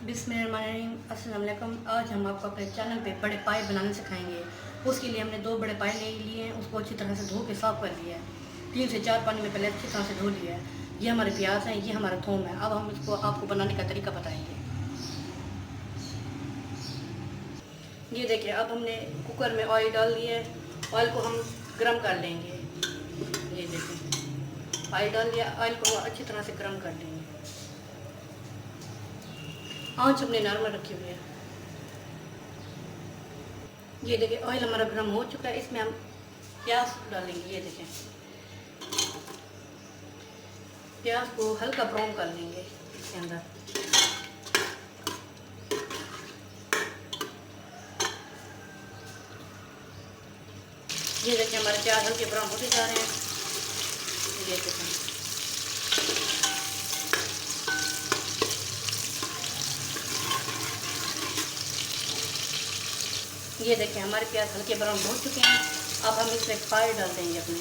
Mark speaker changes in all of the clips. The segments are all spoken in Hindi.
Speaker 1: बिस्मिल्लाहिर्रहमानिर्रहीम। अस्सलाम वालेकुम। आज हम आपको अपने चैनल पे बड़े पाए बनाना सिखाएंगे। उसके लिए हमने 2 बड़े पाए ले लिए हैं, उसको अच्छी तरह से धो के साफ़ कर लिया है। 3 से 4 पानी में पहले अच्छी तरह से धो लिया है। ये हमारे प्याज हैं, ये हमारा थूम है। अब हम इसको आपको बनाने का तरीका बताएंगे। ये देखिए, अब हमने कुकर में ऑयल डाल दिया है। ऑयल को हम गर्म कर लेंगे। ये देखिए, ऑयल डाल दिया। ऑयल को अच्छी तरह से गर्म कर लेंगे। आँच हमने नॉर्मल रखी हुई है। ये देखिए, ऑयल हमारा गर्म हो चुका है। इसमें हम प्याज डालेंगे। ये देखें, प्याज को हल्का ब्राउन कर लेंगे इसके अंदर। ये देखिए, हमारे प्याज हल्के ब्राउन होते जा रहे हैं। ये देखें, ये देखिए, हमारे प्याज हल्के ब्राउन हो चुके हैं। अब हम इसमें पाए डाल देंगे, अपने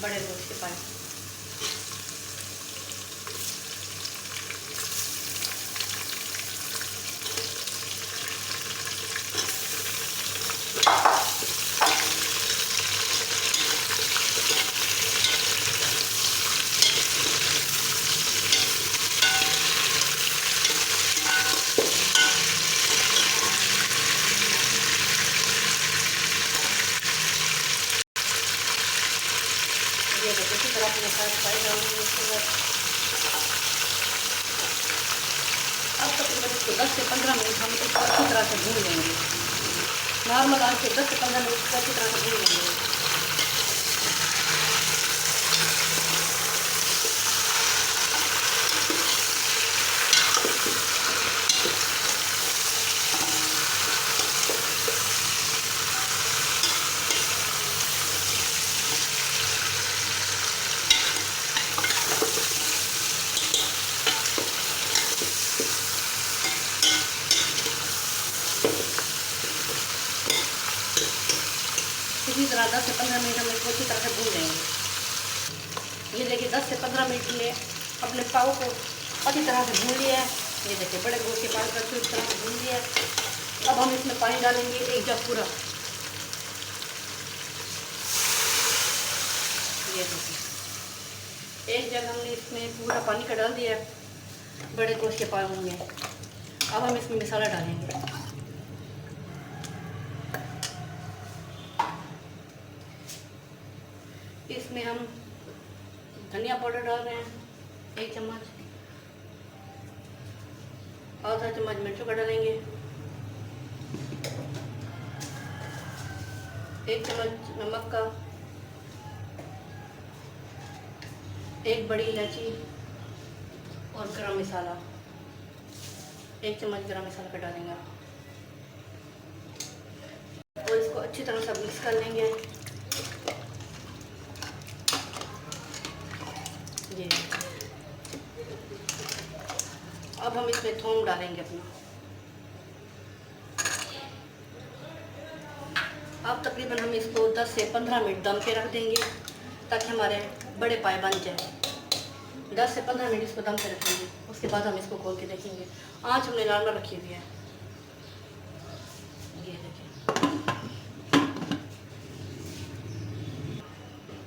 Speaker 1: बड़े गोश्त के पाए। ये देखिए, इसी तरह अपने साथ पाए डालेंगे इसके अंदर। अब तकरीबन इसको 10 से 15 मिनट हम इसको अच्छी तरह से भून लेंगे। नॉर्मल आंच से 10 से 15 मिनट इसको अच्छी तरह से भून लेंगे। इसी तरह 10 से 15 मिनट हम इसको अच्छी तरह से भून लेंगे। ये देखिए, 10 से 15 मिनट में अपने पाव को अच्छी तरह से भून लिया है। ये देखिए, बड़े गोश्त के पाव को अच्छी तरह से भून लिया है। अब हम इसमें पानी डालेंगे 1 जग पूरा। ये देखिए, 1 जग हमने इसमें पूरा पानी का डाल दिया है बड़े गोश्त के पाव में। अब हम इसमें मसाला डालेंगे। इसमें हम धनिया पाउडर डाल रहे हैं 1 चम्मच। आधा चम्मच मिर्चों का डालेंगे। 1 चम्मच नमक का। 1 बड़ी इलायची और गरम मसाला 1 चम्मच गरम मसाला का डालेंगे। और इसको अच्छी तरह से मिक्स कर लेंगे। ये अब हम इसमें थूम डालेंगे अपना। अब तकरीबन हम इसको 10 से 15 मिनट दम पे रख देंगे ताकि हमारे बड़े पाए बन जाए। 10 से 15 मिनट इसको दम पे रखेंगे। उसके बाद हम इसको खोल के देखेंगे। आँच हमने नॉर्मल रखी हुई है। ये देखिए,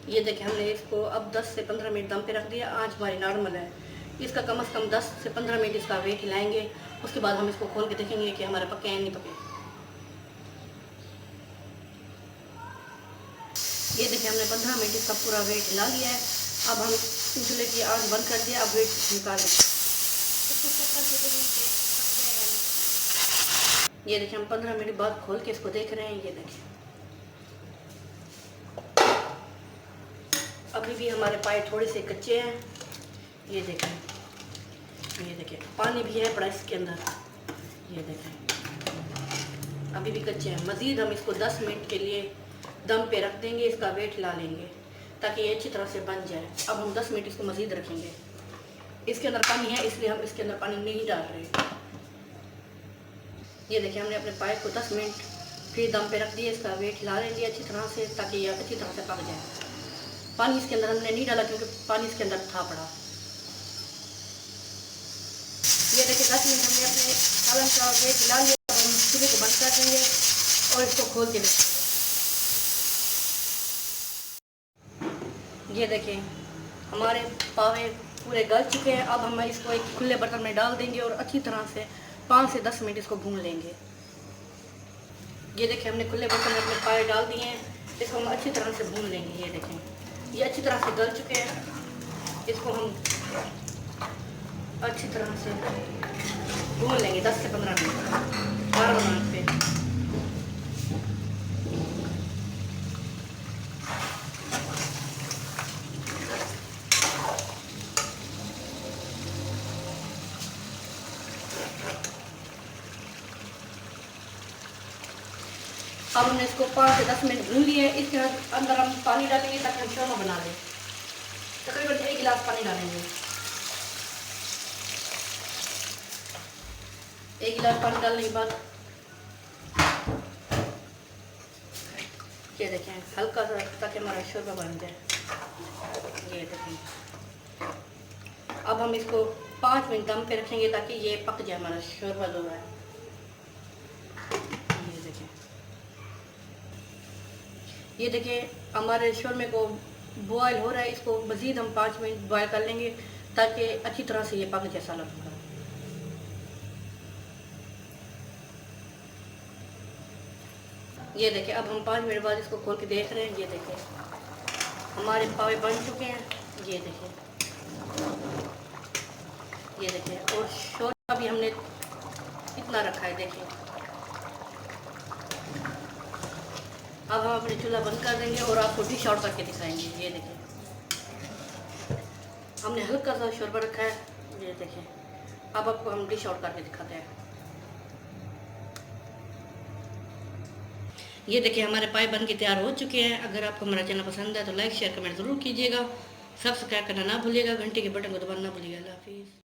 Speaker 1: ये देखिए, हमने इसको अब 10 से 15 मिनट दम पे रख दिया। आँच हमारी नॉर्मल है। इसका कम से कम 10 से 15 मिनट इसका वेट हिलाएंगे। उसके बाद हम इसको खोल के देखेंगे कि हमारे पके हैं नहीं पके। ये देखिए, हमने 15 मिनट इसका पूरा वेट हिला लिया है। अब हम चूल्हे की आग बंद कर दिया। अब वेट निकाल लें। ये देखिए, हम 15 मिनट बाद खोल के इसको देख रहे हैं। ये देखिए, अभी भी हमारे पाए थोड़े से कच्चे हैं। ये देखें, ये देखिए, पानी भी है बड़ा इसके अंदर। ये देखें, अभी भी कच्चे हैं। मज़ीद हम इसको 10 मिनट के लिए दम पे रख देंगे। इसका वेट ला लेंगे ताकि ये अच्छी तरह से बन जाए। अब हम 10 मिनट इसको मज़ीद रखेंगे। इसके अंदर पानी है, इसलिए हम इसके अंदर पानी नहीं डाल रहे। ये देखिए, हमने अपने पाए को 10 मिनट फिर दम पे रख दिए। इसका वेट ला लेंगे अच्छी तरह से ताकि ये अच्छी तरह से पक जाए। पानी इसके अंदर हमने नहीं डाला क्योंकि पानी इसके अंदर था पड़ा। ये देखिए 10 मिनट हमने अपने सालन का वेट ला लिया। अब हम चूल्हे को बंद कर देंगे और इसको खोल के देखेंगे। ये देखें हमारे पावे पूरे गल चुके हैं। अब हम इसको एक खुले बर्तन में डाल देंगे और अच्छी तरह से 5 से 10 मिनट इसको भून लेंगे। ये देखें हमने खुले बर्तन में अपने पावे डाल दिए हैं, इसको हम अच्छी तरह से भून लेंगे। ये देखें ये अच्छी तरह से गल चुके हैं, इसको हम अच्छी तरह से भून लेंगे 10 से 15 मिनट 12 मिनट पे। अब हमने इसको 5 से 10 मिनट भून लिए। इसके अंदर हम पानी डालेंगे ताकि हम शोरमा बना लें। तकरीबन 1 गिलास पानी डालेंगे। 1 गिलास पानी डालने के बाद ये देखें हल्का सा ताकि हमारा शोरबा बन जाए। ये देखें अब हम इसको 5 मिनट दम पे रखेंगे ताकि ये पक जाए हमारा शोरबा जो है। ये देखिए हमारे शोरमे को बॉयल हो रहा है। इसको मज़ीद हम 5 मिनट बॉयल कर लेंगे ताकि अच्छी तरह से ये पक जाए सालन पूरा। ये देखिए अब हम 5 मिनट बाद इसको खोल के देख रहे हैं। ये देखिए हमारे पावे बन चुके हैं। ये देखिए और शोरबा भी हमने इतना रखा है। देखिए अब हम अपने चूल्हा बंद कर देंगे और आपको डिश आउट करके दिखाएंगे। ये देखिए हमने हल्का सा शोरबा रखा है। ये देखिए अब आपको हम डिश आउट करके दिखाते हैं। ये देखिए हमारे पाए बन के तैयार हो चुके हैं। अगर आपको हमारा चैनल पसंद है तो लाइक शेयर कमेंट ज़रूर कीजिएगा। सब्सक्राइब करना ना भूलिएगा, घंटे के बटन को दबाना ना भूलिएगा। अल्लाह हाफिज़।